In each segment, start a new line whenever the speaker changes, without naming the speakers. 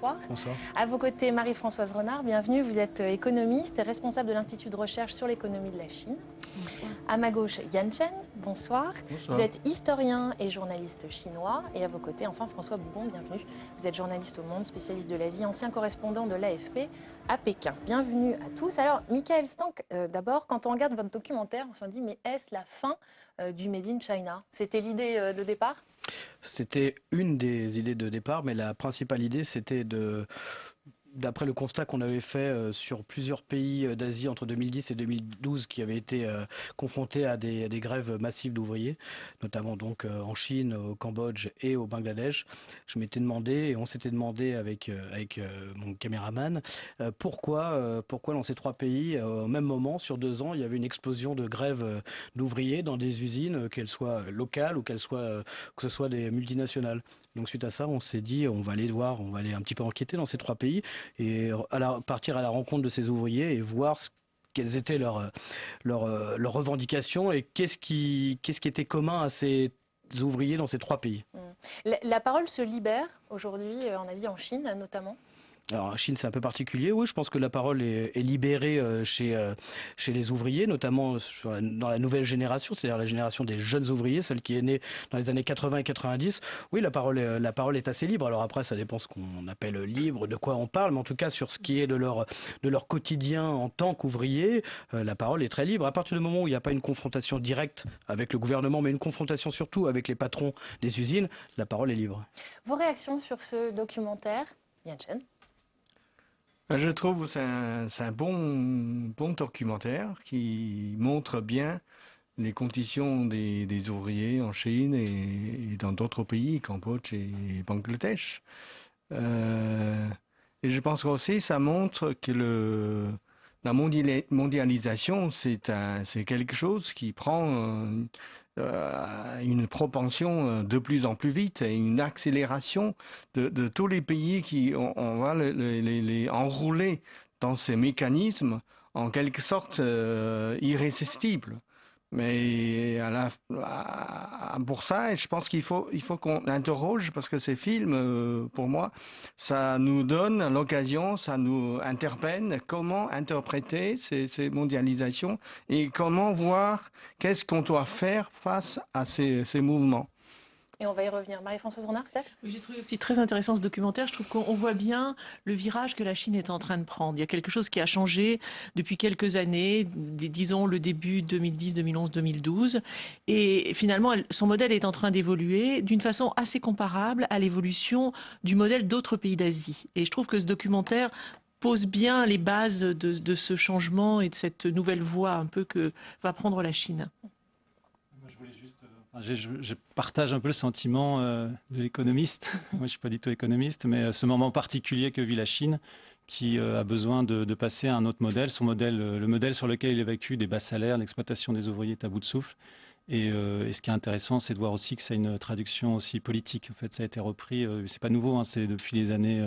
bonsoir.
Bonsoir.
À vos côtés, Marie-Françoise Renard, bienvenue. Vous êtes économiste et responsable de l'Institut de recherche sur l'économie de la Chine.
Bonsoir.
À ma gauche, Yan Chen, bonsoir.
Bonsoir.
Vous êtes historien et journaliste chinois. Et à vos côtés, enfin, François Bougon, bienvenue. Vous êtes journaliste au Monde, spécialiste de l'Asie, ancien correspondant de l'AFP à Pékin. Bienvenue à tous. Alors, Michael Stank, d'abord, quand on regarde votre documentaire, on se dit, mais est-ce la fin du Made in China? C'était l'idée de départ?
C'était une des idées de départ, mais la principale idée, c'était d'après le constat qu'on avait fait sur plusieurs pays d'Asie entre 2010 et 2012 qui avaient été confrontés à des grèves massives d'ouvriers, notamment donc en Chine, au Cambodge et au Bangladesh, je m'étais demandé, et on s'était demandé avec mon caméraman, pourquoi dans ces trois pays, au même moment, sur 2 ans, il y avait une explosion de grèves d'ouvriers dans des usines, qu'elles soient locales ou que ce soit des multinationales. Donc suite à ça, on s'est dit, on va aller voir, on va aller un petit peu enquêter dans ces trois pays et partir à la rencontre de ces ouvriers et voir quelles étaient leurs revendications et qu'est-ce qui était commun à ces ouvriers dans ces trois pays.
La parole se libère aujourd'hui en Asie, en Chine notamment.
Alors en Chine, c'est un peu particulier. Oui, je pense que la parole est libérée chez les ouvriers, notamment dans la nouvelle génération, c'est-à-dire la génération des jeunes ouvriers, celle qui est née dans les années 80 et 90. Oui, la parole est assez libre. Alors après, ça dépend ce qu'on appelle libre, de quoi on parle, mais en tout cas, sur ce qui est de leur quotidien en tant qu'ouvrier, la parole est très libre. À partir du moment où il n'y a pas une confrontation directe avec le gouvernement, mais une confrontation surtout avec les patrons des usines, la parole est libre.
Vos réactions sur ce documentaire, Yan Chen?
Je trouve que c'est un bon documentaire qui montre bien les conditions des ouvriers en Chine et dans d'autres pays, Cambodge et Bangladesh. Et je pense aussi ça montre que la mondialisation, c'est quelque chose qui prend une propension de plus en plus vite et une accélération de tous les pays qui on va les enrouler dans ces mécanismes en quelque sorte irrésistibles. Mais pour ça, je pense qu'il faut qu'on interroge, parce que ces films, pour moi, ça nous donne l'occasion, ça nous interpelle comment interpréter ces mondialisations et comment voir qu'est-ce qu'on doit faire face à ces mouvements.
Et on va y revenir. Marie-Françoise Renard, peut-être?
Oui, j'ai trouvé aussi très intéressant ce documentaire. Je trouve qu'on voit bien le virage que la Chine est en train de prendre. Il y a quelque chose qui a changé depuis quelques années, disons le début 2010, 2011, 2012. Et finalement, son modèle est en train d'évoluer d'une façon assez comparable à l'évolution du modèle d'autres pays d'Asie. Et je trouve que ce documentaire pose bien les bases de ce changement et de cette nouvelle voie un peu que va prendre la Chine.
Je partage un peu le sentiment de l'économiste. Moi, je ne suis pas du tout économiste, mais ce moment particulier que vit la Chine, qui a besoin de passer à un autre modèle. Le modèle sur lequel il évacue des bas salaires, l'exploitation des ouvriers est à bout de souffle. Et ce qui est intéressant, c'est de voir aussi que ça a une traduction aussi politique. En fait, ça a été repris, c'est pas nouveau, hein, c'est depuis les années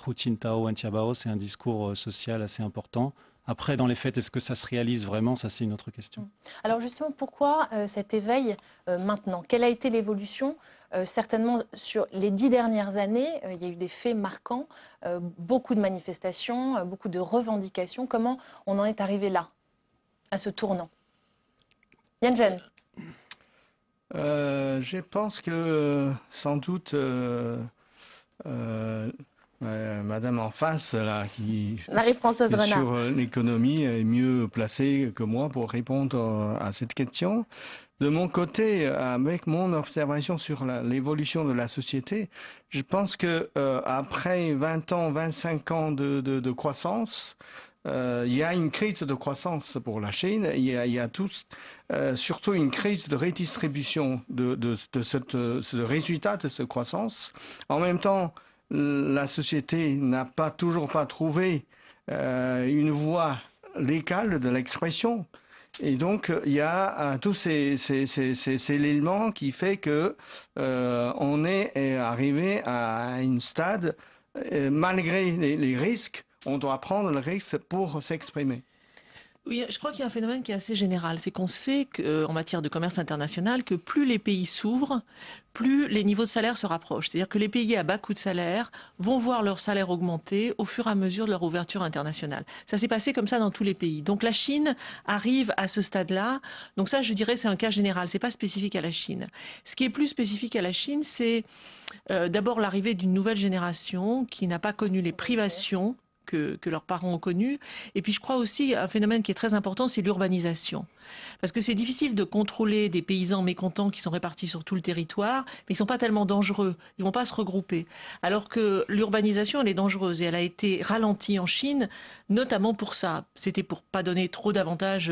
Hu Jintao, Wen Jiabao, c'est un discours social assez important. Après, dans les faits, est-ce que ça se réalise vraiment? Ça, c'est une autre question.
Alors justement, pourquoi cet éveil maintenant? Quelle a été l'évolution? Certainement, sur les 10 dernières années, il y a eu des faits marquants, beaucoup de manifestations, beaucoup de revendications. Comment on en est arrivé là, à ce tournant? Yan Chen.
Je pense que sans doute Madame en face, là, qui
Marie-Françoise Renard,
sur l'économie est mieux placée que moi pour répondre à cette question. De mon côté, avec mon observation sur l'évolution de la société, je pense que après 20 ans, 25 ans de croissance, il y a une crise de croissance pour la Chine. Il y a surtout une crise de redistribution de ce résultat de cette croissance. En même temps, la société n'a toujours pas trouvé une voie légale de l'expression. Et donc, il y a tous ces éléments qui fait que on est arrivé à un stade, malgré les risques, on doit prendre le risque pour s'exprimer.
Oui, je crois qu'il y a un phénomène qui est assez général. C'est qu'on sait qu'en matière de commerce international, que plus les pays s'ouvrent, plus les niveaux de salaire se rapprochent. C'est-à-dire que les pays à bas coût de salaire vont voir leur salaire augmenter au fur et à mesure de leur ouverture internationale. Ça s'est passé comme ça dans tous les pays. Donc la Chine arrive à ce stade-là. Donc ça, je dirais, c'est un cas général. C'est pas spécifique à la Chine. Ce qui est plus spécifique à la Chine, c'est d'abord l'arrivée d'une nouvelle génération qui n'a pas connu les privations que leurs parents ont connues. Et puis je crois aussi un phénomène qui est très important, c'est l'urbanisation. Parce que c'est difficile de contrôler des paysans mécontents qui sont répartis sur tout le territoire, mais ils ne sont pas tellement dangereux, ils ne vont pas se regrouper. Alors que l'urbanisation, elle est dangereuse et elle a été ralentie en Chine, notamment pour ça. C'était pour pas donner trop d'avantages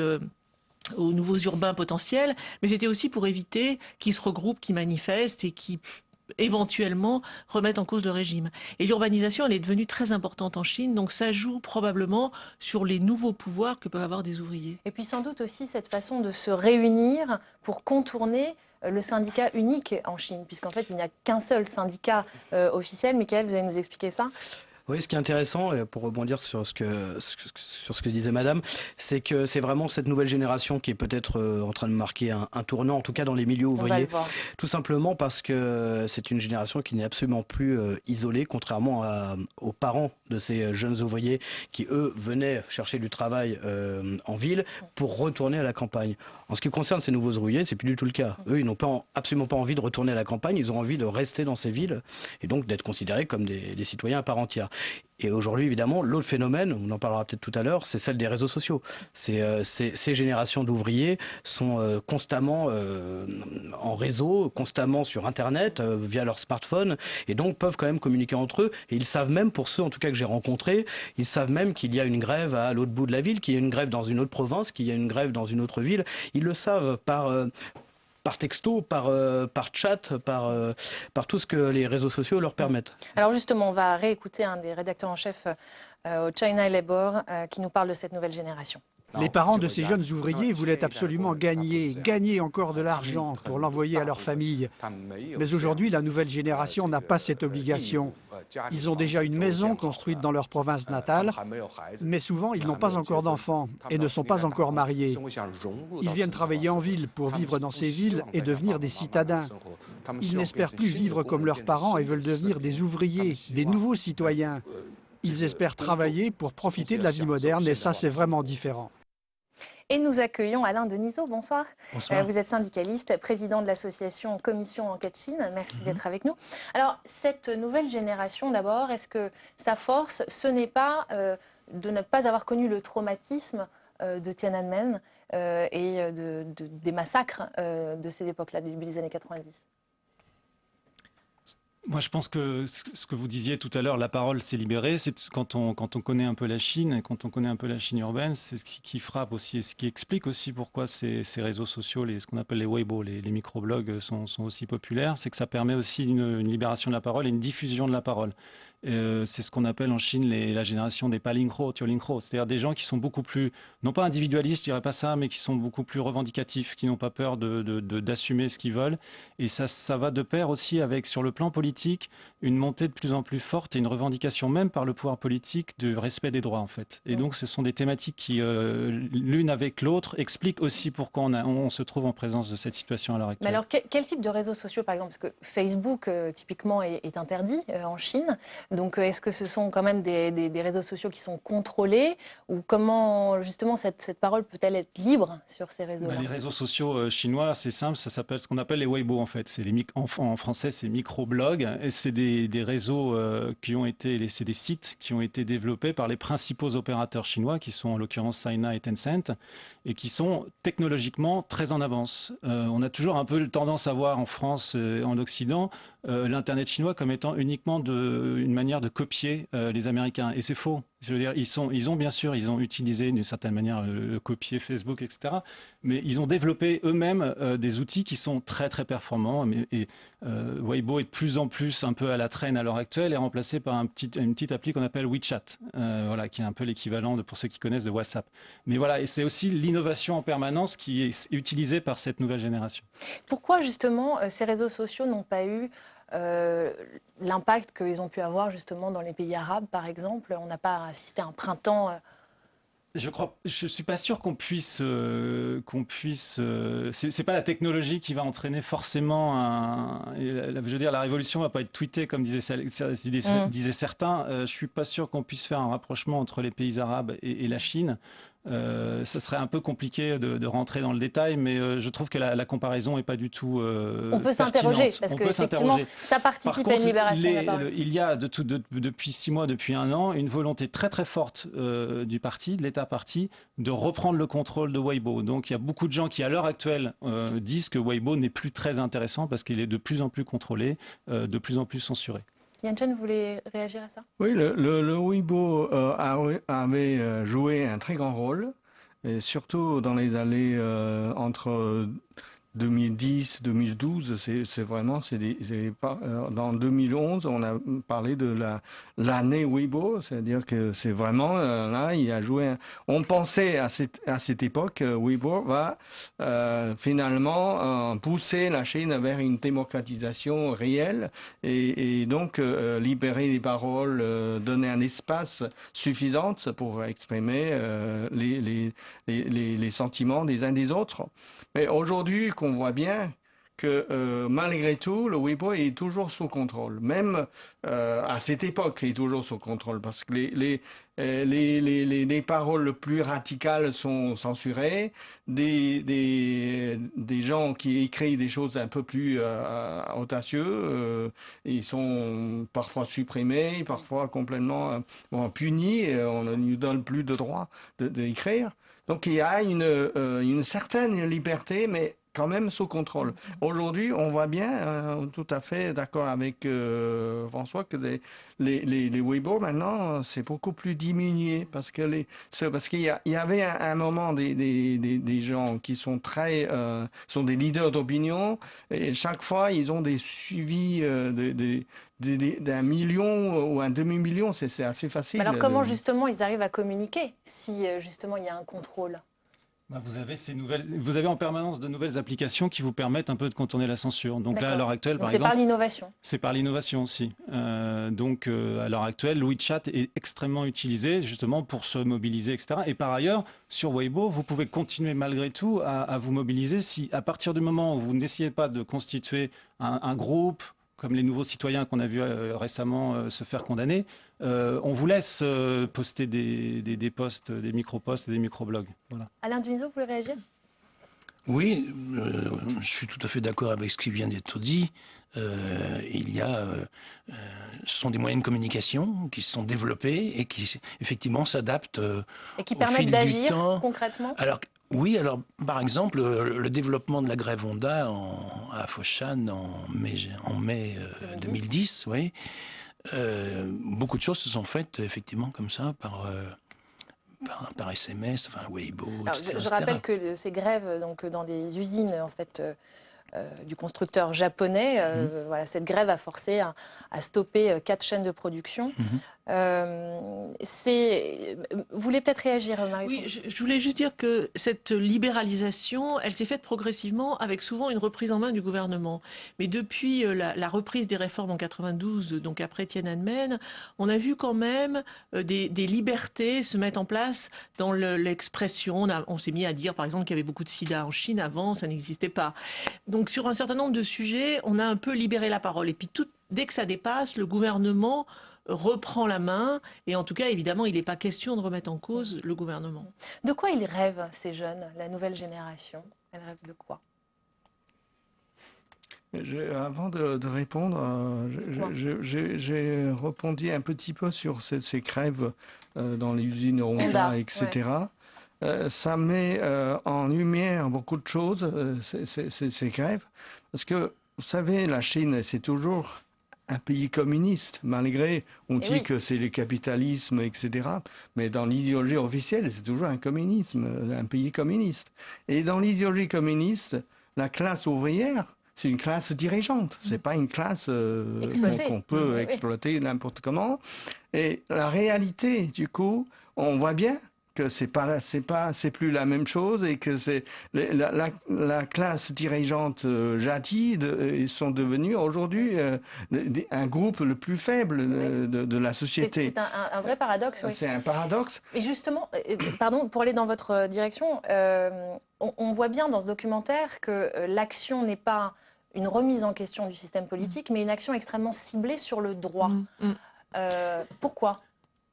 aux nouveaux urbains potentiels, mais c'était aussi pour éviter qu'ils se regroupent, qu'ils manifestent et qui éventuellement remettre en cause le régime. Et l'urbanisation, elle est devenue très importante en Chine, donc ça joue probablement sur les nouveaux pouvoirs que peuvent avoir des ouvriers.
Et puis sans doute aussi cette façon de se réunir pour contourner le syndicat unique en Chine, puisqu'en fait il n'y a qu'un seul syndicat officiel. Michael, vous allez nous expliquer ça?
Oui, ce qui est intéressant, et pour rebondir sur ce que disait Madame, c'est que c'est vraiment cette nouvelle génération qui est peut-être en train de marquer un tournant, en tout cas dans les milieux
On va le
ouvriers.
voir.
Tout simplement parce que c'est une génération qui n'est absolument plus isolée, contrairement aux parents de ces jeunes ouvriers qui, eux, venaient chercher du travail en ville pour retourner à la campagne. En ce qui concerne ces nouveaux ouvriers, c'est plus du tout le cas. Eux, ils n'ont absolument pas envie de retourner à la campagne, ils ont envie de rester dans ces villes et donc d'être considérés comme des citoyens à part entière. Et aujourd'hui, évidemment, l'autre phénomène, on en parlera peut-être tout à l'heure, c'est celle des réseaux sociaux. Ces générations d'ouvriers sont constamment en réseau, constamment sur Internet, via leur smartphone, et donc peuvent quand même communiquer entre eux. Et ils savent même, pour ceux en tout cas que j'ai rencontrés, ils savent même qu'il y a une grève à l'autre bout de la ville, qu'il y a une grève dans une autre province, qu'il y a une grève dans une autre ville. Ils le savent par texto, par chat, par tout ce que les réseaux sociaux leur permettent.
Alors justement, on va réécouter un des rédacteurs en chef au China Labor qui nous parle de cette nouvelle génération.
Les parents de ces jeunes ouvriers voulaient absolument gagner encore de l'argent pour l'envoyer à leur famille. Mais aujourd'hui, la nouvelle génération n'a pas cette obligation. Ils ont déjà une maison construite dans leur province natale, mais souvent ils n'ont pas encore d'enfants et ne sont pas encore mariés. Ils viennent travailler en ville pour vivre dans ces villes et devenir des citadins. Ils n'espèrent plus vivre comme leurs parents et veulent devenir des ouvriers, des nouveaux citoyens. Ils espèrent travailler pour profiter de la vie moderne et ça, c'est vraiment différent.
Et nous accueillons Alain Denisot. Bonsoir.
Bonsoir.
Vous êtes syndicaliste, président de l'association Commission Enquête Chine. Merci d'être avec nous. Alors, cette nouvelle génération, d'abord, est-ce que sa force, ce n'est pas de ne pas avoir connu le traumatisme de Tiananmen et des massacres de ces époques-là, du début des années 90?
Moi, je pense que ce que vous disiez tout à l'heure, la parole s'est libérée. C'est quand on connaît un peu la Chine, quand on connaît un peu la Chine urbaine, c'est ce qui frappe aussi et ce qui explique aussi pourquoi ces réseaux sociaux, ce qu'on appelle les Weibo, les microblogs sont aussi populaires. C'est que ça permet aussi une libération de la parole et une diffusion de la parole. C'est ce qu'on appelle en Chine la génération des Palingro, Tiolingro, c'est-à-dire des gens qui sont beaucoup plus, non pas individualistes, je dirais pas ça, mais qui sont beaucoup plus revendicatifs, qui n'ont pas peur d'assumer ce qu'ils veulent. Et ça va de pair aussi avec, sur le plan politique, une montée de plus en plus forte et une revendication même par le pouvoir politique de respect des droits, en fait. Et donc, ce sont des thématiques qui, l'une avec l'autre, expliquent aussi pourquoi on se trouve en présence de cette situation à l'heure actuelle.
Mais alors, quel type de réseaux sociaux, par exemple? Parce que Facebook, typiquement, est interdit en Chine. Donc, est-ce que ce sont quand même des réseaux sociaux qui sont contrôlés? Ou comment, justement, cette parole peut-elle être libre sur ces réseaux-là?
Les réseaux sociaux chinois, c'est simple, ça s'appelle ce qu'on appelle les Weibo, en fait. En français, c'est microblogs. Et c'est des réseaux c'est des sites qui ont été développés par les principaux opérateurs chinois, qui sont en l'occurrence Sina et Tencent, et qui sont technologiquement très en avance. On a toujours un peu tendance à voir en France, en Occident, l'Internet chinois comme étant uniquement une manière de copier les Américains. Et c'est faux. Je veux dire, ils ont utilisé d'une certaine manière le copier Facebook, etc. Mais ils ont développé eux-mêmes des outils qui sont très très performants. Weibo est de plus en plus un peu à la traîne à l'heure actuelle et remplacé par une petite appli qu'on appelle WeChat, voilà, qui est un peu l'équivalent pour ceux qui connaissent de WhatsApp. Mais voilà, et c'est aussi l'innovation en permanence qui est utilisée par cette nouvelle génération.
Pourquoi justement ces réseaux sociaux n'ont pas eu l'impact qu'ils ont pu avoir justement dans les pays arabes, par exemple? On n'a pas assisté à un printemps
Je suis pas sûr qu'on puisse, c'est pas la technologie qui va entraîner forcément je veux dire, la révolution va pas être tweetée comme disaient certains. Je suis pas sûr qu'on puisse faire un rapprochement entre les pays arabes et la Chine. Ça serait un peu compliqué de rentrer dans le détail, mais je trouve que la comparaison n'est pas du tout
on peut s'interroger, parce qu'effectivement, ça participe à une libération de la parole.
Il y a depuis 6 mois, depuis 1 an, une volonté très très forte du parti, de l'État-parti, de reprendre le contrôle de Weibo. Donc il y a beaucoup de gens qui, à l'heure actuelle, disent que Weibo n'est plus très intéressant parce qu'il est de plus en plus contrôlé, de plus en plus censuré.
Yan Chen, vous voulez réagir à ça?
Oui, le Weibo avait joué un très grand rôle, et surtout dans les années entre 2010, 2012, dans 2011, on a parlé de l'année Weibo, c'est-à-dire que c'est vraiment là, il a joué. On pensait à cette époque, Weibo va finalement pousser la Chine vers une démocratisation réelle et donc libérer les paroles, donner un espace suffisant pour exprimer les sentiments des uns des autres. Mais aujourd'hui, on voit bien que malgré tout, le Weibo est toujours sous contrôle. Même à cette époque, il est toujours sous contrôle parce que les paroles les plus radicales sont censurées. Des gens qui écrivent des choses un peu plus audacieuses, ils sont parfois supprimés, parfois complètement punis. On ne nous donne plus de droit d'écrire. Donc il y a une certaine liberté, mais quand même sous contrôle. Aujourd'hui, on voit bien, tout à fait d'accord avec François, que les Weibo, maintenant, c'est beaucoup plus diminué, parce qu'il y avait un moment des gens qui sont sont des leaders d'opinion, et chaque fois, ils ont des suivis d'un million ou un demi-million, c'est assez facile.
Alors comment justement ils arrivent à communiquer si justement il y a un contrôle?
Vous avez en permanence de nouvelles applications qui vous permettent un peu de contourner la censure. Donc là, à l'heure actuelle, par exemple...
c'est par l'innovation.
C'est par l'innovation aussi. Donc à l'heure actuelle, le WeChat est extrêmement utilisé justement pour se mobiliser, etc. Et par ailleurs, sur Weibo, vous pouvez continuer malgré tout à vous mobiliser si à partir du moment où vous n'essayez pas de constituer un groupe, comme les nouveaux citoyens qu'on a vu récemment se faire condamner, on vous laisse poster des posts, des micro-posts et des micro-blogs. Voilà.
Alain Dunisot, vous voulez réagir?
Oui, je suis tout à fait d'accord avec ce qui vient d'être dit. Ce sont des moyens de communication qui se sont développés et qui effectivement s'adaptent
et qui permettent d'agir concrètement.
Oui, alors par exemple, le développement de la grève Honda à Foshan en mai 2010, oui, beaucoup de choses se sont faites effectivement comme ça par SMS, enfin Weibo, etc.
Je rappelle que ces grèves donc, dans des usines en fait, du constructeur japonais, voilà, cette grève a forcé à stopper 4 chaînes de production. Vous voulez peut-être réagir, Marie?
Oui, je voulais juste dire que cette libéralisation, elle s'est faite progressivement avec souvent une reprise en main du gouvernement. Mais depuis la reprise des réformes en 92, donc après Tiananmen, on a vu quand même des libertés se mettre en place dans l'expression. On s'est mis à dire, par exemple, qu'il y avait beaucoup de sida en Chine. Avant, ça n'existait pas. Donc sur un certain nombre de sujets, on a un peu libéré la parole. Et puis dès que ça dépasse, le gouvernement reprend la main, et en tout cas, évidemment, il n'est pas question de remettre en cause le gouvernement.
De quoi ils rêvent, ces jeunes, la nouvelle génération? Elle rêve de quoi?
Avant de répondre, j'ai rebondi un petit peu sur ces grèves dans les usines Honda, etc. Ouais. Ça met en lumière beaucoup de choses, ces grèves, parce que, vous savez, la Chine, c'est toujours un pays communiste, malgré, on dit que c'est le capitalisme, etc. Mais dans l'idéologie officielle, c'est toujours un pays communiste. Et dans l'idéologie communiste, la classe ouvrière, c'est une classe dirigeante. C'est pas une classe qu'on peut exploiter n'importe comment. Et la réalité, du coup, on voit bien que c'est plus la même chose et que c'est la classe dirigeante jadis ils sont devenus aujourd'hui un groupe le plus faible de la société.
C'est un vrai paradoxe. Oui.
C'est un paradoxe.
Et justement, pardon, pour aller dans votre direction, on voit bien dans ce documentaire que l'action n'est pas une remise en question du système politique, mais une action extrêmement ciblée sur le droit. Pourquoi ?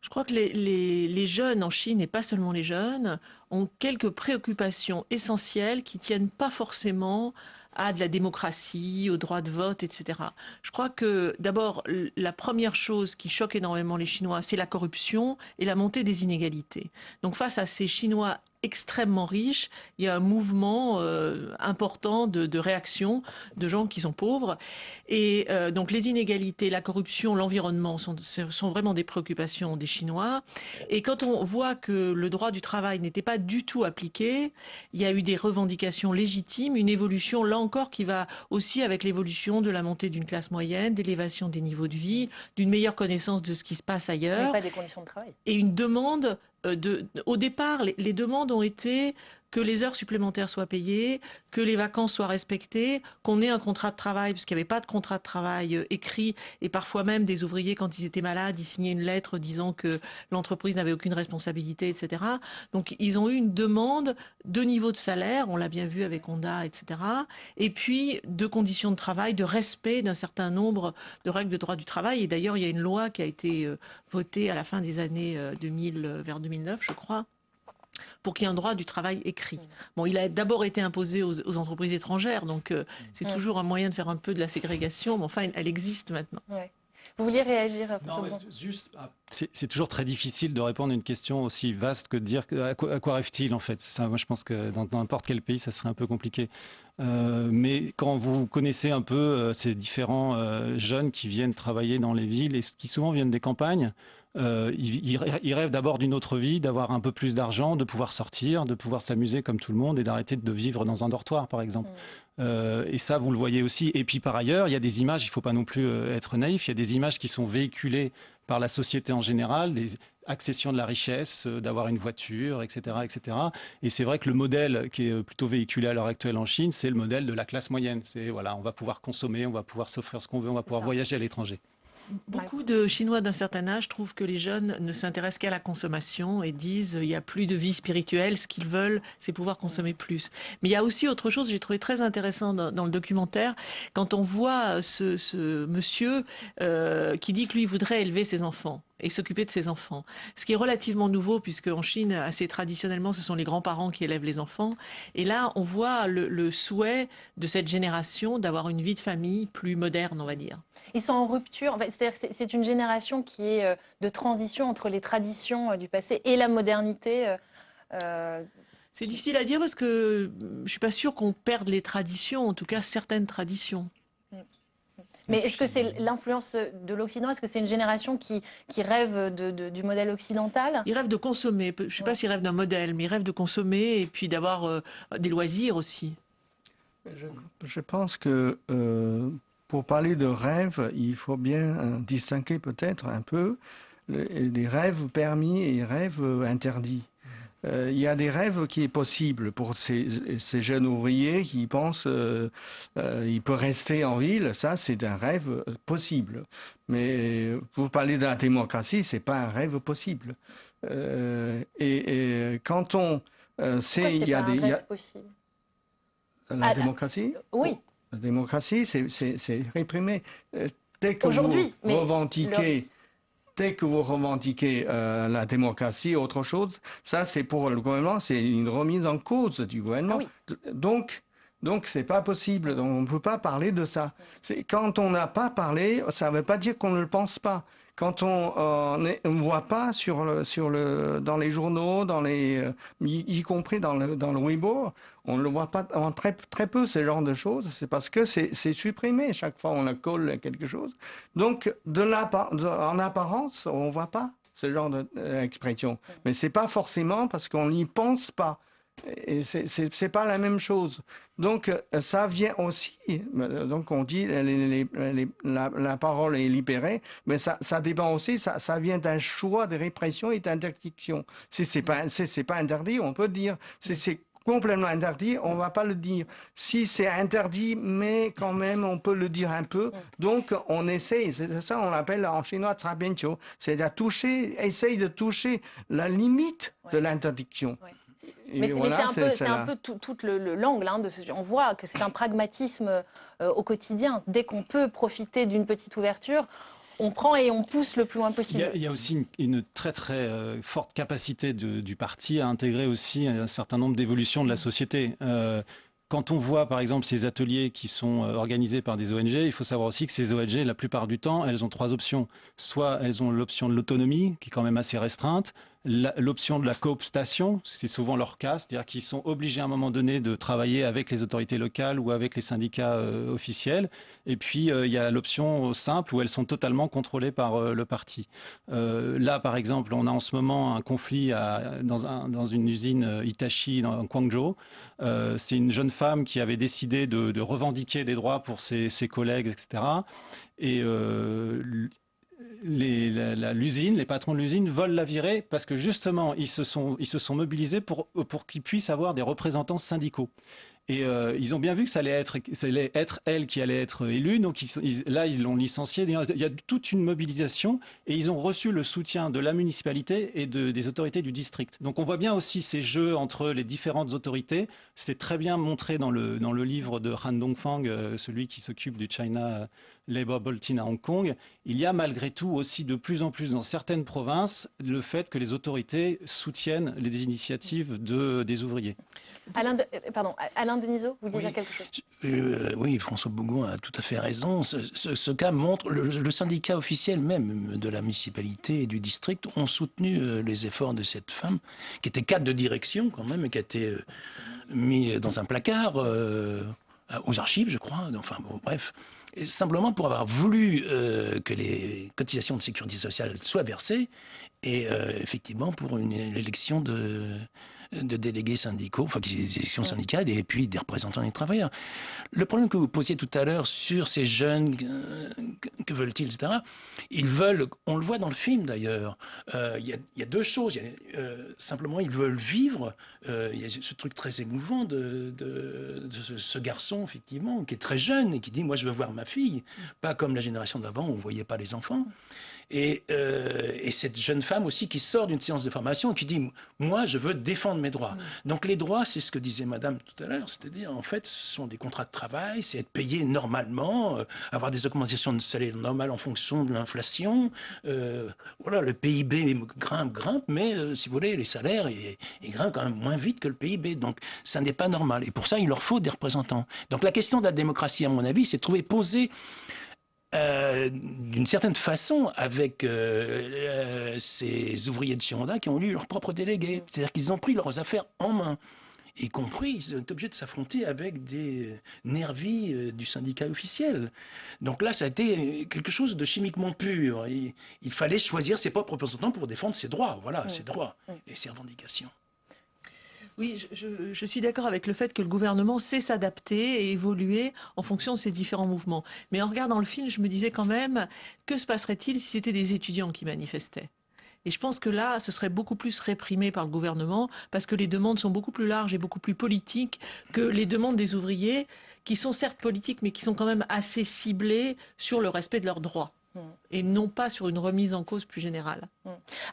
Je crois que les jeunes en Chine, et pas seulement les jeunes, ont quelques préoccupations essentielles qui ne tiennent pas forcément à de la démocratie, au droit de vote, etc. Je crois que d'abord, la première chose qui choque énormément les Chinois, c'est la corruption et la montée des inégalités. Donc face à ces Chinois extrêmement riches, il y a un mouvement important de réaction de gens qui sont pauvres. Et donc les inégalités, la corruption, l'environnement sont vraiment des préoccupations des Chinois. Et quand on voit que le droit du travail n'était pas du tout appliqué, il y a eu des revendications légitimes, une évolution là encore qui va aussi avec l'évolution de la montée d'une classe moyenne, d'élévation des niveaux de vie, d'une meilleure connaissance de ce qui se passe ailleurs.
Mais pas des conditions de travail.
Et une demande au départ, les demandes ont été que les heures supplémentaires soient payées, que les vacances soient respectées, qu'on ait un contrat de travail, parce qu'il n'y avait pas de contrat de travail écrit, et parfois même des ouvriers, quand ils étaient malades, ils signaient une lettre disant que l'entreprise n'avait aucune responsabilité, etc. Donc ils ont eu une demande de niveau de salaire, on l'a bien vu avec Honda, etc. Et puis de conditions de travail, de respect d'un certain nombre de règles de droit du travail. Et d'ailleurs, il y a une loi qui a été votée à la fin des années 2000, vers 2009, je crois, pour qu'il y ait un droit du travail écrit. Bon, il a d'abord été imposé aux entreprises étrangères, donc c'est toujours un moyen de faire un peu de la ségrégation, mais enfin, elle existe maintenant.
Ouais. Vous vouliez réagir, François?
Non, juste, c'est toujours très difficile de répondre à une question aussi vaste que de dire à quoi rêve-t-il en fait. C'est ça, moi je pense que dans n'importe quel pays, ça serait un peu compliqué. Mais quand vous connaissez un peu ces différents jeunes qui viennent travailler dans les villes et qui souvent viennent des campagnes, ils rêvent d'abord d'une autre vie, d'avoir un peu plus d'argent, de pouvoir sortir, de pouvoir s'amuser comme tout le monde et d'arrêter de vivre dans un dortoir, par exemple. Et ça, vous le voyez aussi. Et puis par ailleurs, il y a des images, il ne faut pas non plus être naïf, il y a des images qui sont véhiculées par la société en général, des accessions de la richesse, d'avoir une voiture, etc., etc. Et c'est vrai que le modèle qui est plutôt véhiculé à l'heure actuelle en Chine, c'est le modèle de la classe moyenne. C'est voilà, on va pouvoir consommer, on va pouvoir s'offrir ce qu'on veut, on va pouvoir voyager à l'étranger.
Beaucoup de Chinois d'un certain âge trouvent que les jeunes ne s'intéressent qu'à la consommation et disent il n'y a plus de vie spirituelle, ce qu'ils veulent, c'est pouvoir consommer plus. Mais il y a aussi autre chose, j'ai trouvé très intéressant dans le documentaire, quand on voit ce monsieur qui dit que lui voudrait élever ses enfants et s'occuper de ses enfants. Ce qui est relativement nouveau, puisque en Chine, assez traditionnellement, ce sont les grands-parents qui élèvent les enfants. Et là, on voit le souhait de cette génération d'avoir une vie de famille plus moderne, on va dire.
Ils sont en rupture. En fait, c'est une génération qui est de transition entre les traditions du passé et la modernité.
C'est difficile à dire parce que je ne suis pas sûre qu'on perde les traditions, en tout cas certaines traditions.
Mais est-ce que c'est l'influence de l'Occident? Est-ce que c'est une génération qui rêve du modèle occidental?
Ils rêvent de consommer. Je ne sais pas s'ils rêvent d'un modèle, mais ils rêvent de consommer et puis d'avoir des loisirs aussi.
Je pense que pour parler de rêve, il faut bien distinguer peut-être un peu les rêves permis et les rêves interdits. Il y a des rêves qui est possible pour ces jeunes ouvriers qui pensent il peut rester en ville. Ça, c'est un rêve possible. Mais pour parler de la démocratie, c'est pas un rêve possible. Et quand on sait, il y a des
possible.
La démocratie.
Oui.
La démocratie, c'est réprimé. Dès que
aujourd'hui,
vous revendiquez. Dès que vous revendiquez la démocratie, autre chose, ça c'est pour le gouvernement, c'est une remise en cause du gouvernement. Ah oui. Donc c'est pas possible. Donc, on ne peut pas parler de ça. Quand on n'a pas parlé, ça ne veut pas dire qu'on ne le pense pas. Quand on ne voit pas dans les journaux, y compris dans le Weibo, on ne le voit pas très, très peu, ce genre de choses. C'est parce que c'est supprimé. Chaque fois, on la colle à quelque chose. Donc, en apparence, on ne voit pas ce genre d'expression. Mais ce n'est pas forcément parce qu'on n'y pense pas. Et c'est pas la même chose. Donc, ça vient aussi, donc on dit la parole est libérée, mais ça dépend aussi, ça vient d'un choix de répression et d'interdiction. C'est pas interdit, on peut dire. C'est complètement interdit, on va pas le dire. Si c'est interdit, mais quand même, on peut le dire un peu. Donc, on essaye, c'est ça on l'appelle en chinois 擦边球, c'est-à-dire essaye de toucher la limite de l'interdiction.
Ouais. Mais
voilà,
c'est un peu tout l'angle. Hein, on voit que c'est un pragmatisme au quotidien. Dès qu'on peut profiter d'une petite ouverture, on prend et on pousse le plus loin possible.
Il y a aussi une très très forte capacité du parti à intégrer aussi un certain nombre d'évolutions de la société. Quand on voit par exemple ces ateliers qui sont organisés par des ONG, il faut savoir aussi que ces ONG, la plupart du temps, elles ont trois options. Soit elles ont l'option de l'autonomie, qui est quand même assez restreinte, l'option de la cooptation, c'est souvent leur cas, c'est-à-dire qu'ils sont obligés à un moment donné de travailler avec les autorités locales ou avec les syndicats officiels. Et puis il y a l'option simple où elles sont totalement contrôlées par le parti. Là, par exemple, on a en ce moment un conflit dans une usine Hitachi en Guangzhou. C'est une jeune femme qui avait décidé de revendiquer des droits pour ses collègues, etc. Et l'usine, les patrons de l'usine veulent la virer parce que justement, ils se sont mobilisés pour qu'ils puissent avoir des représentants syndicaux. Et ils ont bien vu que ça allait être elle qui allait être élue, donc là ils l'ont licenciée. Il y a toute une mobilisation et ils ont reçu le soutien de la municipalité et des autorités du district. Donc on voit bien aussi ces jeux entre les différentes autorités. C'est très bien montré dans le livre de Han Dongfang, celui qui s'occupe du China Labour Bulletin à Hong Kong. Il y a malgré tout aussi de plus en plus dans certaines provinces le fait que les autorités soutiennent les initiatives des ouvriers.
Alain Denisot, vous voulez dire quelque chose?
Oui, François Bougon a tout à fait raison. Ce cas montre, le syndicat officiel même de la municipalité et du district ont soutenu les efforts de cette femme, qui était cadre de direction quand même, et qui a été mis dans un placard aux archives, je crois. Enfin bon, bref. Et simplement pour avoir voulu que les cotisations de sécurité sociale soient versées, et effectivement pour une élection de délégués syndicaux, enfin des élections syndicales et puis des représentants des travailleurs. Le problème que vous posiez tout à l'heure sur ces jeunes, que veulent-ils, etc., ils veulent, on le voit dans le film d'ailleurs, il y a deux choses. Simplement, ils veulent vivre. Il y a ce truc très émouvant de ce garçon, effectivement, qui est très jeune et qui dit « moi, je veux voir ma fille », pas comme la génération d'avant où on ne voyait pas les enfants. Et cette jeune femme aussi qui sort d'une séance de formation et qui dit « moi, je veux défendre mes droits ». Donc les droits, c'est ce que disait madame tout à l'heure, c'est-à-dire en fait, ce sont des contrats de travail, c'est être payé normalement, avoir des augmentations de salaire normales en fonction de l'inflation. Voilà, le PIB grimpe, mais si vous voulez, les salaires, ils grimpent quand même moins vite que le PIB. Donc ça n'est pas normal. Et pour ça, il leur faut des représentants. Donc la question de la démocratie, à mon avis, c'est de trouver posée d'une certaine façon avec ces ouvriers de chez Honda qui ont eu leurs propres délégués. C'est-à-dire qu'ils ont pris leurs affaires en main. Y compris, ils sont obligés de s'affronter avec des nervis du syndicat officiel. Donc là, ça a été quelque chose de chimiquement pur. Il fallait choisir ses propres représentants pour défendre ses droits. Voilà, ses droits et ses revendications.
Oui, je suis d'accord avec le fait que le gouvernement sait s'adapter et évoluer en fonction de ces différents mouvements. Mais en regardant le film, je me disais quand même, que se passerait-il si c'était des étudiants qui manifestaient ? Et je pense que là, ce serait beaucoup plus réprimé par le gouvernement parce que les demandes sont beaucoup plus larges et beaucoup plus politiques que les demandes des ouvriers qui sont certes politiques mais qui sont quand même assez ciblées sur le respect de leurs droits et non pas sur une remise en cause plus générale.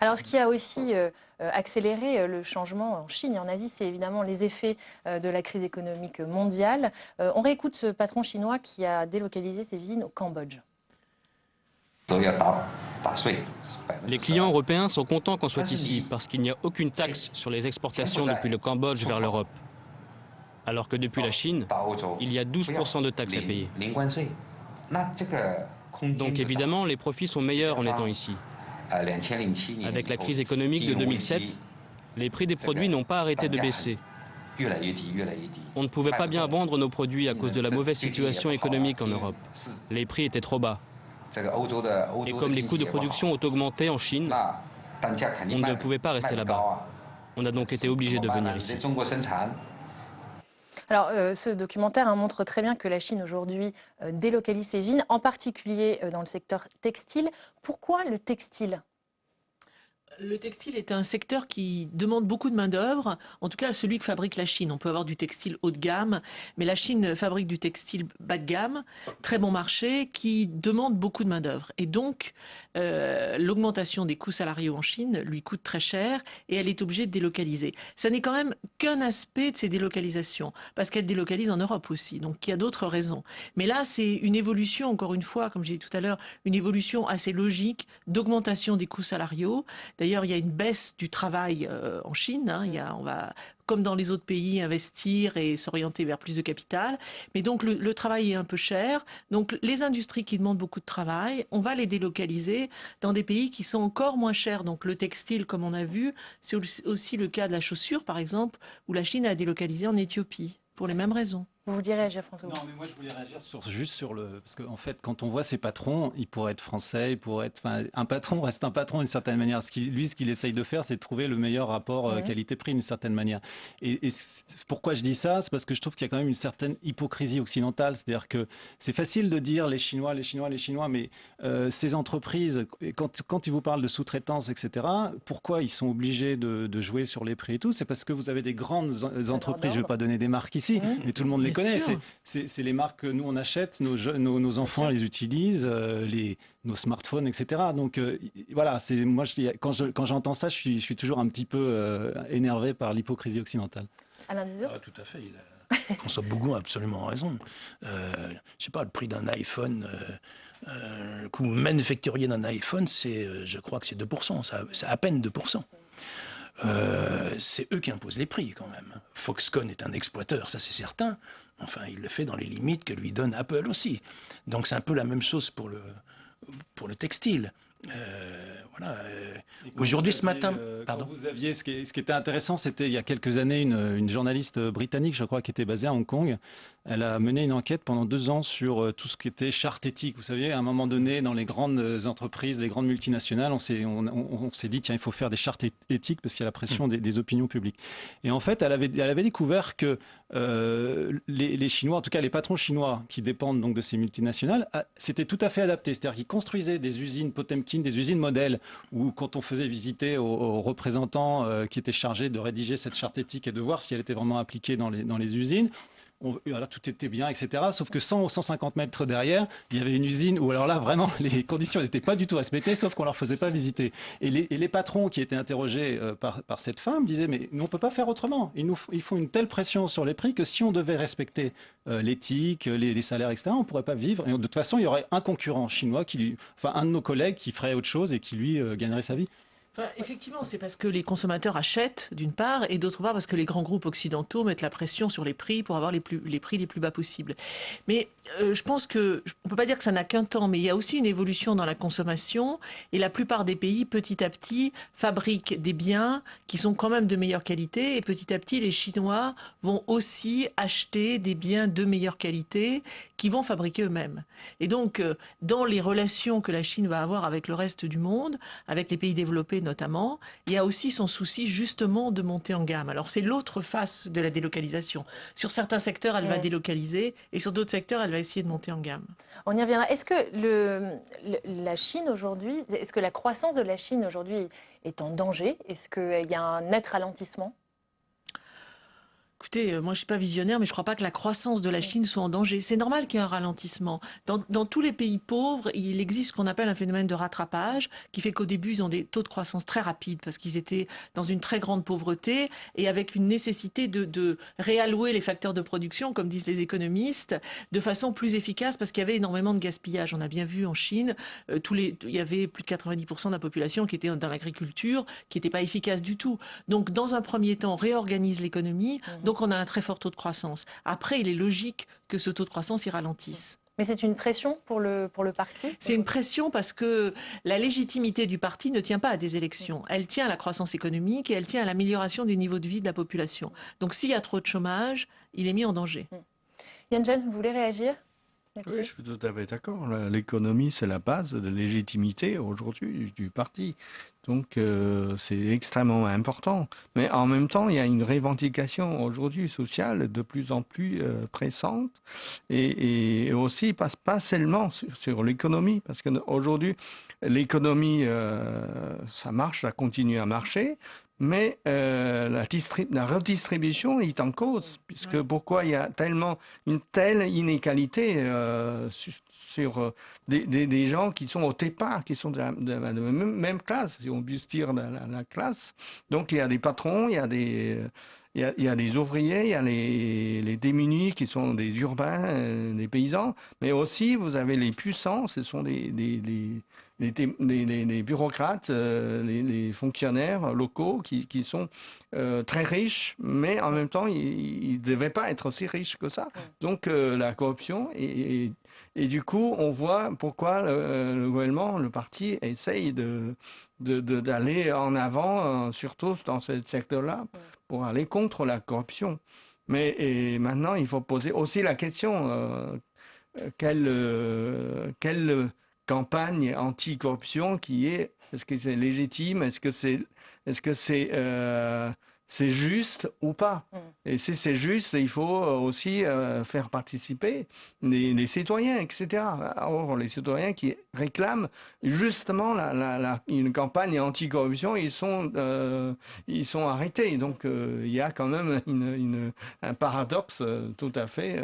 Alors ce qui a aussi accéléré le changement en Chine et en Asie, c'est évidemment les effets de la crise économique mondiale. On réécoute ce patron chinois qui a délocalisé ses usines au Cambodge.
Les clients européens sont contents qu'on soit ici parce qu'il n'y a aucune taxe sur les exportations depuis le Cambodge vers l'Europe. Alors que depuis la Chine, il y a 12% de taxes à payer. Donc évidemment, les profits sont meilleurs en étant ici. Avec la crise économique de 2007, les prix des produits n'ont pas arrêté de baisser. On ne pouvait pas bien vendre nos produits à cause de la mauvaise situation économique en Europe. Les prix étaient trop bas. Et comme les coûts de production ont augmenté en Chine, on ne pouvait pas rester là-bas. On a donc été obligé de venir ici.
Alors, ce documentaire montre très bien que la Chine aujourd'hui délocalise ses usines, en particulier dans le secteur textile. Pourquoi le textile ?
Le textile est un secteur qui demande beaucoup de main-d'œuvre, en tout cas celui que fabrique la Chine. On peut avoir du textile haut de gamme, mais la Chine fabrique du textile bas de gamme, très bon marché, qui demande beaucoup de main-d'œuvre. Et donc, l'augmentation des coûts salariaux en Chine lui coûte très cher et elle est obligée de délocaliser. Ça n'est quand même qu'un aspect de ces délocalisations, parce qu'elle délocalise en Europe aussi, donc il y a d'autres raisons. Mais là, c'est une évolution, encore une fois, comme j'ai dit tout à l'heure, une évolution assez logique d'augmentation des coûts salariaux. D'ailleurs, il y a une baisse du travail en Chine. On va, comme dans les autres pays, investir et s'orienter vers plus de capital. Mais donc, le travail est un peu cher. Donc, les industries qui demandent beaucoup de travail, on va les délocaliser dans des pays qui sont encore moins chers. Donc, le textile, comme on a vu, c'est aussi le cas de la chaussure, par exemple, où la Chine a délocalisé en Éthiopie, pour les mêmes raisons.
Vous vouliez réagir, François?
Non, mais moi je voulais réagir juste sur le... Parce qu'en fait, quand on voit ces patrons, ils pourraient être français, ils pourraient être... Enfin, un patron reste un patron d'une certaine manière. Ce qu'il essaye de faire, c'est de trouver le meilleur rapport qualité-prix d'une certaine manière. Et pourquoi je dis ça? C'est parce que je trouve qu'il y a quand même une certaine hypocrisie occidentale. C'est-à-dire que c'est facile de dire les Chinois, mais ces entreprises, quand ils vous parlent de sous-traitance, etc., pourquoi ils sont obligés de jouer sur les prix et tout? C'est parce que vous avez des grandes entreprises, je ne vais pas donner des marques ici, mais tout le monde les connaît. C'est les marques que nous on achète, nos enfants les utilisent, nos smartphones, etc. Donc voilà, moi quand j'entends ça, je suis toujours un petit peu énervé par l'hypocrisie occidentale.
Alain Désir ?
Tout à fait. François Bougon a absolument raison. Je sais pas, le prix d'un iPhone, le coût manufacturier d'un iPhone, je crois que c'est 2%, c'est à peine 2%. C'est eux qui imposent les prix quand même. Foxconn est un exploiteur, ça c'est certain. Enfin, il le fait dans les limites que lui donne Apple aussi. Donc c'est un peu la même chose pour le textile. Voilà. Aujourd'hui, ce matin, pardon.
Vous aviez, ce qui était intéressant, c'était il y a quelques années une journaliste britannique, je crois, qui était basée à Hong Kong. Elle a mené une enquête pendant 2 ans sur tout ce qui était charte éthique. Vous savez, à un moment donné, dans les grandes entreprises, les grandes multinationales, on s'est dit, tiens, il faut faire des chartes éthiques parce qu'il y a la pression des opinions publiques. Et en fait, elle avait découvert que les Chinois, en tout cas les patrons chinois qui dépendent donc de ces multinationales, c'était tout à fait adapté. C'est-à-dire qu'ils construisaient des usines Potemkin, des usines modèles, où quand on faisait visiter aux représentants qui étaient chargés de rédiger cette charte éthique et de voir si elle était vraiment appliquée dans les usines, alors, tout était bien, etc. Sauf que 100 ou 150 mètres derrière, il y avait une usine où alors là, vraiment, les conditions n'étaient pas du tout respectées, sauf qu'on ne leur faisait pas visiter. Et les patrons qui étaient interrogés par cette femme disaient, mais nous, on ne peut pas faire autrement. Ils font une telle pression sur les prix que si on devait respecter l'éthique, les salaires, etc., on ne pourrait pas vivre. Et de toute façon, il y aurait un concurrent chinois, un de nos collègues qui ferait autre chose et qui, lui, gagnerait sa vie.
Enfin, effectivement, c'est parce que les consommateurs achètent, d'une part, et d'autre part, parce que les grands groupes occidentaux mettent la pression sur les prix pour avoir les prix les plus bas possibles. Mais je pense qu'on ne peut pas dire que ça n'a qu'un temps, mais il y a aussi une évolution dans la consommation, et la plupart des pays, petit à petit, fabriquent des biens qui sont quand même de meilleure qualité, et petit à petit, les Chinois vont aussi acheter des biens de meilleure qualité qu'ils vont fabriquer eux-mêmes. Et donc, dans les relations que la Chine va avoir avec le reste du monde, avec les pays développés notamment, il y a aussi son souci justement de monter en gamme. Alors c'est l'autre face de la délocalisation. Sur certains secteurs, elle va délocaliser et sur d'autres secteurs, elle va essayer de monter en gamme.
On y reviendra. Est-ce que la Chine aujourd'hui, est-ce que la croissance de la Chine aujourd'hui est en danger? Est-ce qu'il y a un net ralentissement?
Écoutez, moi je ne suis pas visionnaire, mais je ne crois pas que la croissance de la Chine soit en danger. C'est normal qu'il y ait un ralentissement. Dans tous les pays pauvres, il existe ce qu'on appelle un phénomène de rattrapage, qui fait qu'au début, ils ont des taux de croissance très rapides, parce qu'ils étaient dans une très grande pauvreté, et avec une nécessité de réallouer les facteurs de production, comme disent les économistes, de façon plus efficace, parce qu'il y avait énormément de gaspillage. On a bien vu en Chine, il y avait plus de 90% de la population qui était dans l'agriculture, qui n'était pas efficace du tout. Donc, dans un premier temps, on réorganise l'économie, donc on a un très fort taux de croissance. Après, il est logique que ce taux de croissance y ralentisse.
Mais c'est une pression pour le parti?
C'est une pression parce que la légitimité du parti ne tient pas à des élections. Elle tient à la croissance économique et elle tient à l'amélioration du niveau de vie de la population. Donc s'il y a trop de chômage, il est mis en danger.
Yan Zhen, vous voulez réagir?
Oui, je suis tout à fait d'accord. L'économie, c'est la base de légitimité aujourd'hui du parti. Donc c'est extrêmement important. Mais en même temps, il y a une revendication aujourd'hui sociale de plus en plus pressante et aussi pas seulement sur l'économie, parce qu'aujourd'hui, l'économie, ça marche, ça continue à marcher. Mais la redistribution est en cause, puisque pourquoi il y a une telle inégalité sur des gens qui sont au départ, qui sont de la même classe, si on peut dire la classe. Donc il y a des patrons, il y a des ouvriers, il y a les démunis qui sont des urbains, des paysans, mais aussi vous avez les puissants, ce sont les bureaucrates, les fonctionnaires locaux qui sont très riches, mais en même temps, ils ne devaient pas être aussi riches que ça. Donc la corruption, et du coup, on voit pourquoi le gouvernement, le parti, essaye d'aller en avant, surtout dans ce secteur-là, pour aller contre la corruption. Mais maintenant, il faut poser aussi la question, quelle campagne anti-corruption est-ce que c'est légitime, est-ce que c'est juste ou pas? Et si c'est juste, il faut aussi faire participer les citoyens, etc. Or, les citoyens qui réclament justement une campagne anti-corruption, ils sont arrêtés. Donc, il y a quand même un paradoxe tout à fait.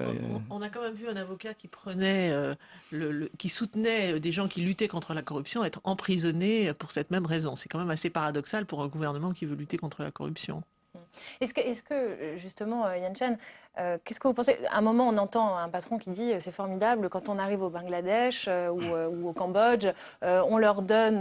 On a quand même vu un avocat qui qui soutenait des gens qui luttaient contre la corruption être emprisonné pour cette même raison. C'est quand même assez paradoxal pour un gouvernement qui veut lutter contre la corruption.
Est-ce que justement, Yan Chen, qu'est-ce que vous pensez? À un moment, on entend un patron qui dit c'est formidable, quand on arrive au Bangladesh ou au Cambodge, on leur donne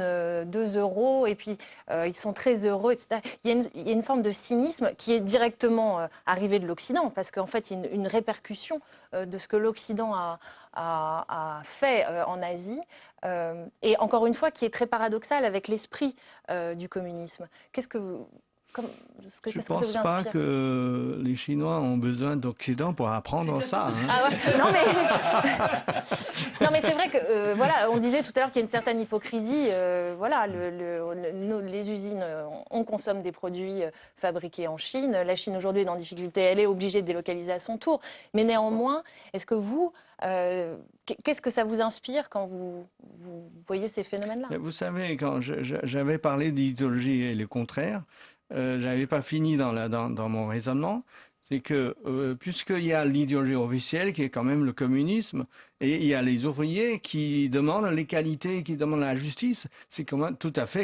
2 euros et puis ils sont très heureux, etc. Il y a une forme de cynisme qui est directement arrivée de l'Occident, parce qu'en fait, il y a une répercussion de ce que l'Occident a fait en Asie, et encore une fois, qui est très paradoxal avec l'esprit du communisme.
Je ne pense pas que les Chinois ont besoin d'Occident pour apprendre ça.
Ah ouais, non mais c'est vrai que voilà, on disait tout à l'heure qu'il y a une certaine hypocrisie. Voilà, les usines, on consomme des produits fabriqués en Chine. La Chine aujourd'hui est en difficulté, elle est obligée de délocaliser à son tour. Mais néanmoins, est-ce que vous, qu'est-ce que ça vous inspire quand vous voyez ces phénomènes-là?
Vous savez, quand j'avais parlé d'idéologie et le contraire, j'avais pas fini dans mon raisonnement, c'est que puisqu'il y a l'idéologie officielle qui est quand même le communisme, et il y a les ouvriers qui demandent l'égalité, qui demandent la justice, c'est quand même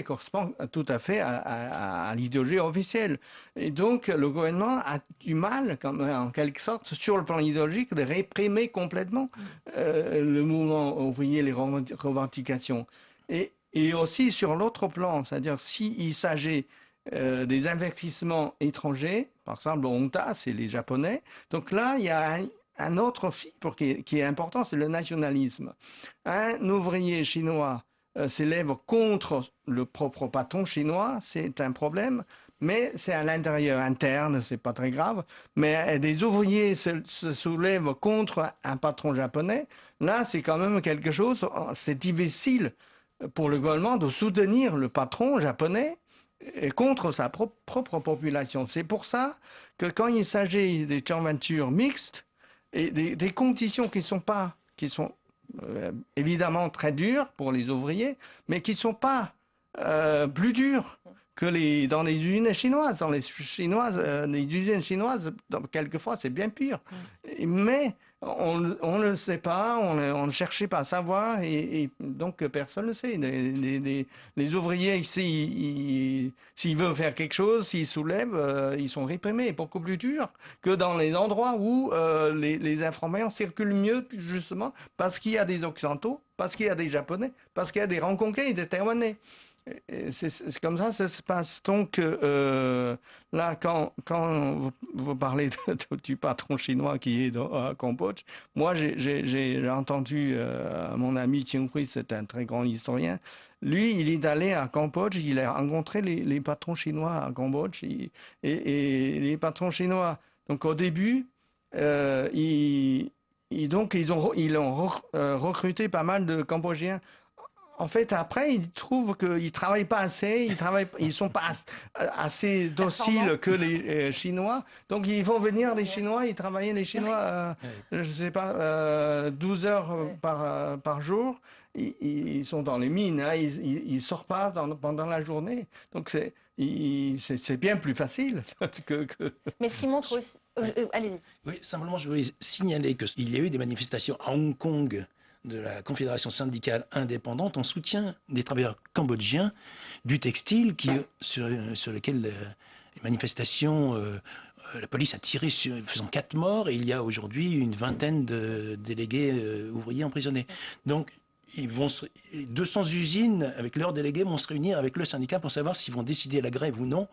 correspond tout à fait à l'idéologie officielle. Et donc le gouvernement a du mal, en quelque sorte, sur le plan idéologique, de réprimer complètement le mouvement ouvrier, les revendications. Et aussi sur l'autre plan, c'est-à-dire s'il s'agit des investissements étrangers, par exemple Honda, c'est les Japonais. Donc là, il y a un autre fibre qui est important, c'est le nationalisme. Un ouvrier chinois s'élève contre le propre patron chinois, c'est un problème, mais c'est à l'intérieur interne, c'est pas très grave. Mais des ouvriers se soulèvent contre un patron japonais, là, c'est quand même quelque chose, c'est difficile pour le gouvernement de soutenir le patron japonais et contre sa propre population. C'est pour ça que quand il s'agit des joint ventures mixtes et des conditions qui sont évidemment très dures pour les ouvriers, mais qui ne sont pas plus dures que dans les usines chinoises. Dans les usines chinoises, quelquefois, c'est bien pire. Mais on ne le sait pas, on ne cherchait pas à savoir, et donc personne ne le sait. Les ouvriers ici, s'ils veulent faire quelque chose, s'ils soulèvent, ils sont réprimés, beaucoup plus dur que dans les endroits où les informations circulent mieux, justement, parce qu'il y a des Occidentaux, parce qu'il y a des Japonais, parce qu'il y a des rencontrés et des Taïwanais. C'est comme ça se passe. Donc là, quand vous parlez du patron chinois qui est au Cambodge, moi j'ai entendu mon ami Qing Hui, c'est un très grand historien. Lui, il est allé à Cambodge, il a rencontré les patrons chinois à Cambodge et les patrons chinois. Donc au début, ils ont recruté pas mal de Cambodgiens en fait, après, ils trouvent qu'ils ne travaillent pas assez, ils ne sont pas assez dociles que les Chinois. Donc, ils vont venir, les Chinois, ils travaillent, les Chinois, je ne sais pas, 12 heures par jour. Ils sont dans les mines, hein, ils ne sortent pas pendant la journée. Donc, c'est bien plus facile que...
Mais ce qui montre aussi... allez-y.
Oui, simplement, je voulais signaler qu'il y a eu des manifestations à Hong Kong de la Confédération syndicale indépendante en soutien des travailleurs cambodgiens du textile sur lesquels les manifestations, la police a tiré faisant 4 morts, et il y a aujourd'hui une vingtaine de délégués ouvriers emprisonnés. Donc, 200 usines avec leurs délégués vont se réunir avec le syndicat pour savoir s'ils vont décider la grève ou non.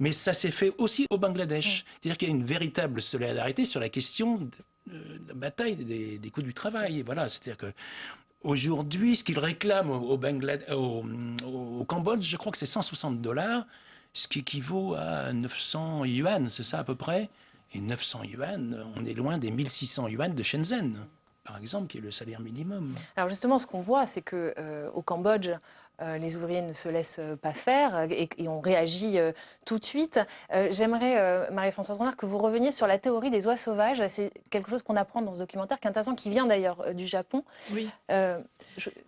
Mais ça s'est fait aussi au Bangladesh. C'est-à-dire qu'il y a une véritable solidarité sur la question de la bataille des coûts du travail. Voilà, c'est-à-dire que aujourd'hui, ce qu'ils réclament au Cambodge, je crois que c'est $160, ce qui équivaut à 900 yuan, c'est ça à peu près. Et 900 yuan, on est loin des 1600 yuan de Shenzhen, par exemple, qui est le salaire minimum.
Alors justement, ce qu'on voit, c'est que au Cambodge, les ouvriers ne se laissent pas faire et on réagit tout de suite. J'aimerais, Marie-Françoise Renard, que vous reveniez sur la théorie des oies sauvages. C'est quelque chose qu'on apprend dans ce documentaire qui est intéressant, qui vient d'ailleurs du Japon.
Oui,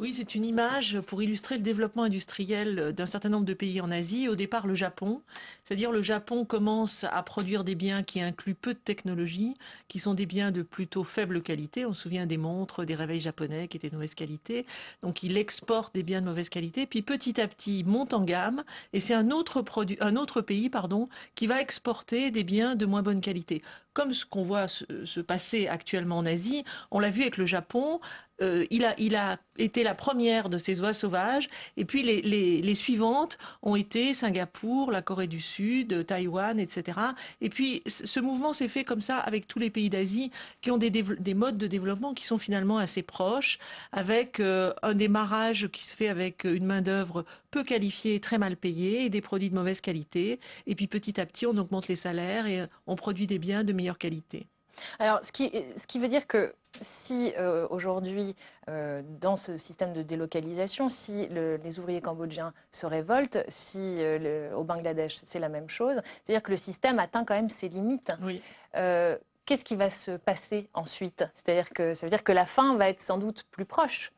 oui, c'est une image pour illustrer le développement industriel d'un certain nombre de pays en Asie. Au départ, le Japon, c'est-à-dire le Japon commence à produire des biens qui incluent peu de technologie, qui sont des biens de plutôt faible qualité. On se souvient des montres, des réveils japonais qui étaient de mauvaise qualité. Donc il exporte des biens de mauvaise qualité. Puis petit à petit, il monte en gamme, et c'est un autre pays, qui va exporter des biens de moins bonne qualité. Comme ce qu'on voit se passer actuellement en Asie, on l'a vu avec le Japon. Il a été la première de ces oies sauvages, et puis les suivantes ont été Singapour, la Corée du Sud, Taïwan, etc. Et puis ce mouvement s'est fait comme ça avec tous les pays d'Asie qui ont des modes de développement qui sont finalement assez proches, avec un démarrage qui se fait avec une main-d'œuvre peu qualifiée, très mal payée, et des produits de mauvaise qualité. Et puis petit à petit, on augmente les salaires et on produit des biens de meilleure qualité.
Alors, ce qui veut dire que si aujourd'hui, dans ce système de délocalisation, si les ouvriers cambodgiens se révoltent, si au Bangladesh c'est la même chose, c'est-à-dire que le système atteint quand même ses limites.
Oui.
Qu'est-ce qui va se passer ensuite? C'est-à-dire que ça veut dire que la fin va être sans doute plus proche.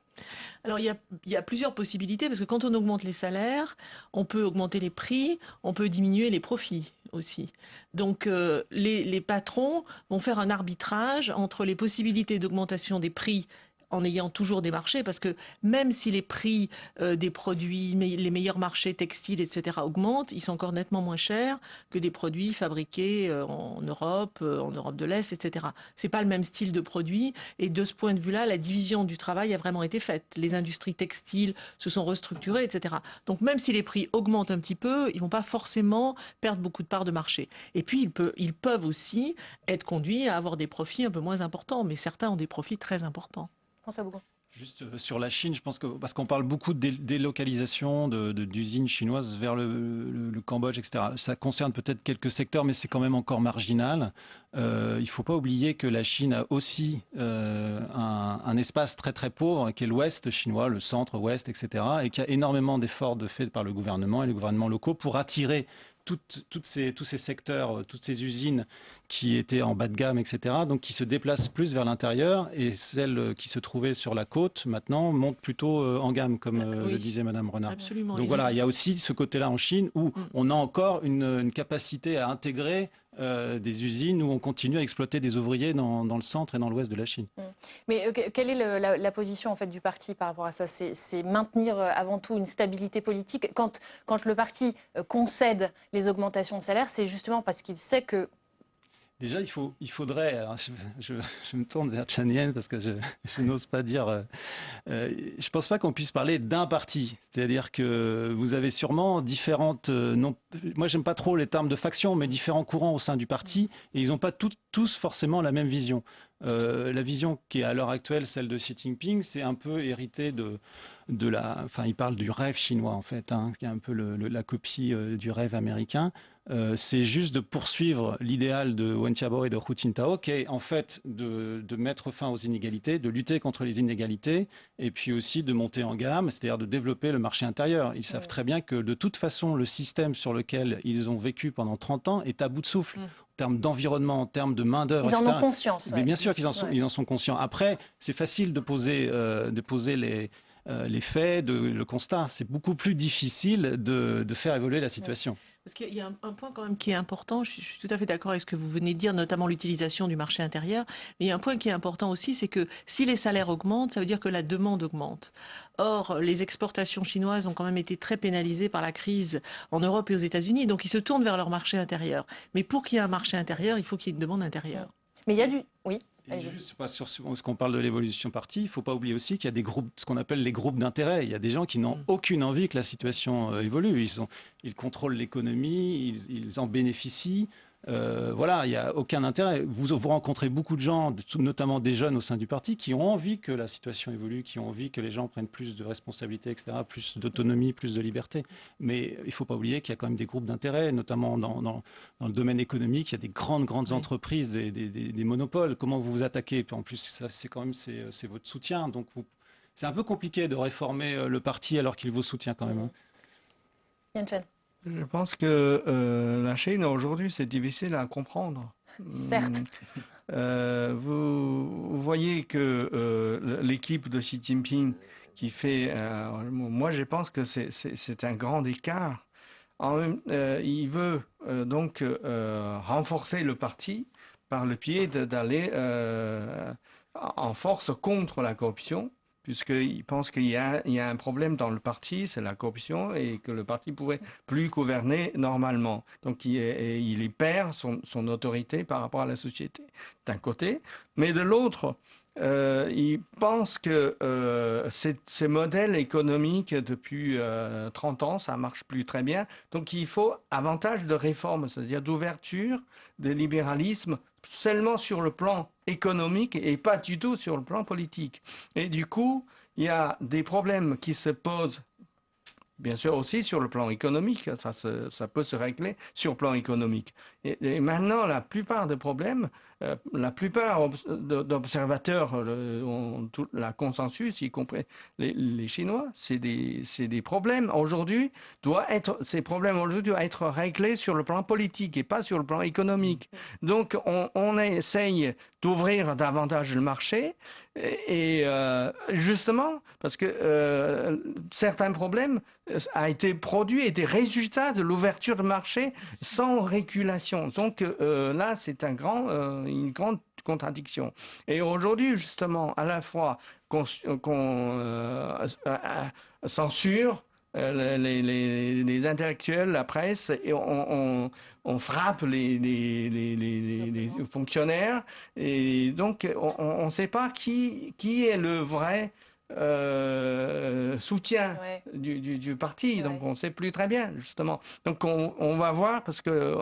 Alors, il y a plusieurs possibilités, parce que quand on augmente les salaires, on peut augmenter les prix, on peut diminuer les profits aussi. Donc, les patrons vont faire un arbitrage entre les possibilités d'augmentation des prix en ayant toujours des marchés, parce que même si les prix des produits, les meilleurs marchés textiles, etc., augmentent, ils sont encore nettement moins chers que des produits fabriqués en Europe de l'Est, etc. C'est pas le même style de produit, et de ce point de vue-là, la division du travail a vraiment été faite. Les industries textiles se sont restructurées, etc. Donc même si les prix augmentent un petit peu, ils vont pas forcément perdre beaucoup de parts de marché. Et puis ils peuvent aussi être conduits à avoir des profits un peu moins importants, mais certains ont des profits très importants.
François Bougon.
Juste sur la Chine, je pense que parce qu'on parle beaucoup de délocalisation d'usines chinoises vers le Cambodge, etc. Ça concerne peut-être quelques secteurs, mais c'est quand même encore marginal. Il ne faut pas oublier que la Chine a aussi un espace très très pauvre, qui est l'Ouest chinois, le centre-Ouest, etc. Et qui a énormément d'efforts faits par le gouvernement et les gouvernements locaux pour attirer tous ces secteurs, toutes ces usines qui étaient en bas de gamme, etc., donc qui se déplacent plus vers l'intérieur, et celles qui se trouvaient sur la côte, maintenant, montent plutôt en gamme, comme le disait Madame Renard.
Absolument.
Donc voilà, il y a aussi ce côté-là en Chine, où on a encore une capacité à intégrer des usines, où on continue à exploiter des ouvriers dans le centre et dans l'ouest de la Chine.
Mais quelle est la position en fait, du parti par rapport à ça? C'est maintenir avant tout une stabilité politique. Quand le parti concède les augmentations de salaire, c'est justement parce qu'il sait que...
Déjà, il faudrait, alors je me tourne vers Chan Yen parce que je n'ose pas dire, je pense pas qu'on puisse parler d'un parti. C'est-à-dire que vous avez sûrement différentes, moi j'aime pas trop les termes de faction, mais différents courants au sein du parti, et ils n'ont pas tous forcément la même vision. La vision qui est à l'heure actuelle celle de Xi Jinping, c'est un peu hérité enfin il parle du rêve chinois en fait, qui est un peu la copie du rêve américain. c'est juste de poursuivre l'idéal de Wen Jiabao et de Hu Jintao, qui est en fait de mettre fin aux inégalités, de lutter contre les inégalités, et puis aussi de monter en gamme, c'est-à-dire de développer le marché intérieur. Ils savent très bien que de toute façon, le système sur lequel ils ont vécu pendant 30 ans est à bout de souffle. En termes d'environnement, en termes de main-d'œuvre,
etc.
Ils
en ont conscience.
Mais bien sûr qu'ils en sont conscients. Après, c'est facile de poser les faits, le constat. C'est beaucoup plus difficile de faire évoluer la situation.
Parce qu'il y a un point quand même qui est important, je suis tout à fait d'accord avec ce que vous venez de dire, notamment l'utilisation du marché intérieur, mais il y a un point qui est important aussi, c'est que si les salaires augmentent, ça veut dire que la demande augmente. Or, les exportations chinoises ont quand même été très pénalisées par la crise en Europe et aux États-Unis, donc ils se tournent vers leur marché intérieur. Mais pour qu'il y ait un marché intérieur, il faut qu'il y ait une demande intérieure.
Mais il y a du... Oui.
Et juste sur ce qu'on parle de l'évolution partie, il ne faut pas oublier aussi qu'il y a des groupes, ce qu'on appelle les groupes d'intérêt. Il y a des gens qui n'ont aucune envie que la situation évolue. Ils contrôlent l'économie, ils en bénéficient. Voilà, il n'y a aucun intérêt. Vous rencontrez beaucoup de gens, notamment des jeunes au sein du parti, qui ont envie que la situation évolue, qui ont envie que les gens prennent plus de responsabilités, etc., plus d'autonomie, plus de liberté. Mais il ne faut pas oublier qu'il y a quand même des groupes d'intérêt, notamment dans le domaine économique. Il y a des grandes entreprises, des monopoles. Comment vous vous attaquez? Et puis en plus, c'est quand même c'est votre soutien. Donc c'est un peu compliqué de réformer le parti alors qu'il vous soutient quand même.
Yan Chen.
Je pense que la Chine, aujourd'hui, c'est difficile à comprendre.
Certes.
Vous voyez que l'équipe de Xi Jinping qui fait... moi, je pense que c'est un grand écart. Il veut donc renforcer le parti par le pied d'aller en force contre la corruption, puisqu'il pense qu'il y a un problème dans le parti, c'est la corruption, et que le parti ne pourrait plus gouverner normalement. Donc il y perd son autorité par rapport à la société, d'un côté. Mais de l'autre, il pense que ces modèles économiques depuis 30 ans, ça ne marche plus très bien. Donc il faut avantage de réforme, c'est-à-dire d'ouverture, de libéralisme, seulement sur le plan économique et pas du tout sur le plan politique. Et du coup, il y a des problèmes qui se posent, bien sûr aussi sur le plan économique, ça peut se régler sur le plan économique. Et maintenant, la plupart des problèmes, la plupart d'observateurs ont tout la consensus, y compris les Chinois, c'est des problèmes aujourd'hui, ces problèmes aujourd'hui doivent être réglés sur le plan politique et pas sur le plan économique. Donc on essaye d'ouvrir davantage le marché et justement parce que certains problèmes a été produit et des résultats de l'ouverture de marché sans régulation. Donc là, c'est une grande contradiction. Et aujourd'hui, justement, à la fois qu'on censure les intellectuels, la presse, et on frappe les fonctionnaires, et donc on ne sait pas qui est le vrai soutien du parti, donc on ne sait plus très bien, justement. Donc on va voir, parce que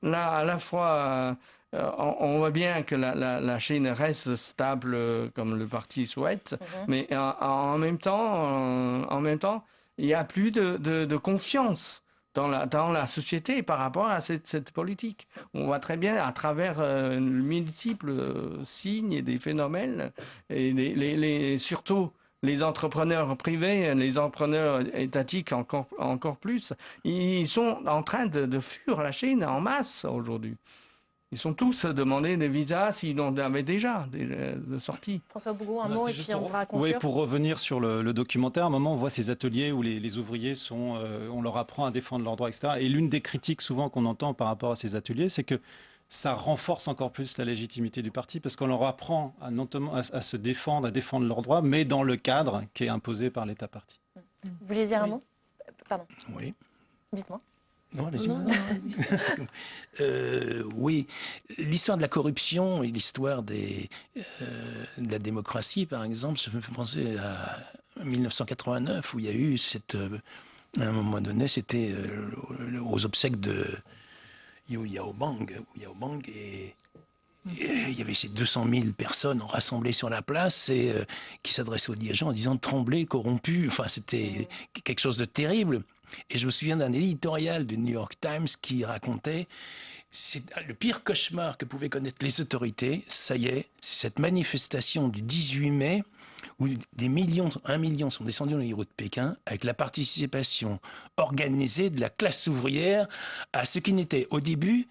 là, à la fois, on voit bien que la Chine reste stable comme le parti souhaite, mais en même temps, il n'y a plus de confiance dans la société par rapport à cette politique. On voit très bien à travers multiples signes et des phénomènes, et surtout les entrepreneurs privés, les entrepreneurs étatiques encore plus, ils sont en train de fuir la Chine en masse aujourd'hui. Ils sont tous demandés des visas s'ils en avaient déjà de sortie.
François Bougon, un mot et puis on va conclure.
Oui, pour revenir sur le documentaire, à un moment on voit ces ateliers où les ouvriers on leur apprend à défendre leurs droits, etc. Et l'une des critiques souvent qu'on entend par rapport à ces ateliers, c'est que ça renforce encore plus la légitimité du parti parce qu'on leur apprend à se défendre, à défendre leurs droits, mais dans le cadre qui est imposé par l'État-parti.
Vous vouliez dire un mot? Pardon.
Oui.
Dites-moi.
Non, allez-y. Oui, l'histoire de la corruption et l'histoire de la démocratie, par exemple, ça me fait penser à 1989, où il y a eu à un moment donné, c'était aux obsèques de Liu Yaobang, et il y avait ces 200 000 personnes rassemblées sur la place et qui s'adressaient aux dirigeants en disant « tremblez, corrompus ». Enfin, c'était quelque chose de terrible. Et je me souviens d'un éditorial du New York Times qui racontait c'est le pire cauchemar que pouvaient connaître les autorités. Ça y est, c'est cette manifestation du 18 mai où des millions, 1 million sont descendus dans les rues de Pékin avec la participation organisée de la classe ouvrière à ce qui n'était au début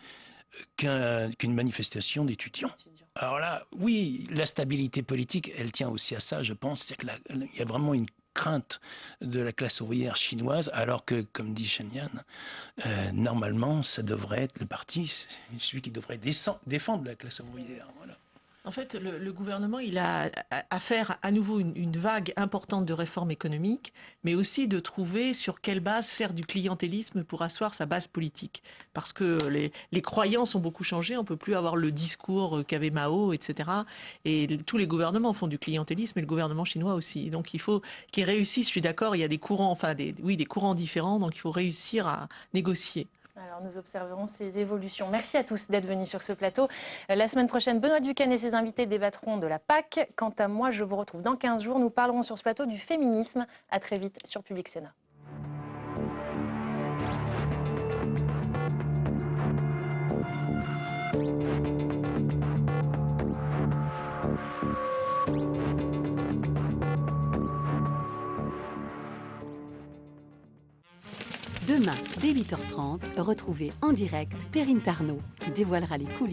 qu'une manifestation d'étudiants. Alors là, oui, la stabilité politique, elle tient aussi à ça, je pense. C'est qu'il y a vraiment une crainte de la classe ouvrière chinoise, alors que, comme dit Shen Yan, normalement, ça devrait être le parti, celui qui devrait défendre la classe ouvrière. Voilà.
En fait, le gouvernement, il a à faire à nouveau une vague importante de réformes économiques, mais aussi de trouver sur quelle base faire du clientélisme pour asseoir sa base politique. Parce que les croyances ont beaucoup changé, on ne peut plus avoir le discours qu'avait Mao, etc. Et tous les gouvernements font du clientélisme, et le gouvernement chinois aussi. Donc il faut qu'ils réussissent, je suis d'accord, il y a des courants, enfin des courants différents, donc il faut réussir à négocier.
Alors nous observerons ces évolutions. Merci à tous d'être venus sur ce plateau. La semaine prochaine, Benoît Duquesne et ses invités débattront de la PAC. Quant à moi, je vous retrouve dans 15 jours. Nous parlerons sur ce plateau du féminisme. À très vite sur Public Sénat.
Demain, dès 8h30, retrouvez en direct Perrine Tarnot qui dévoilera les coulisses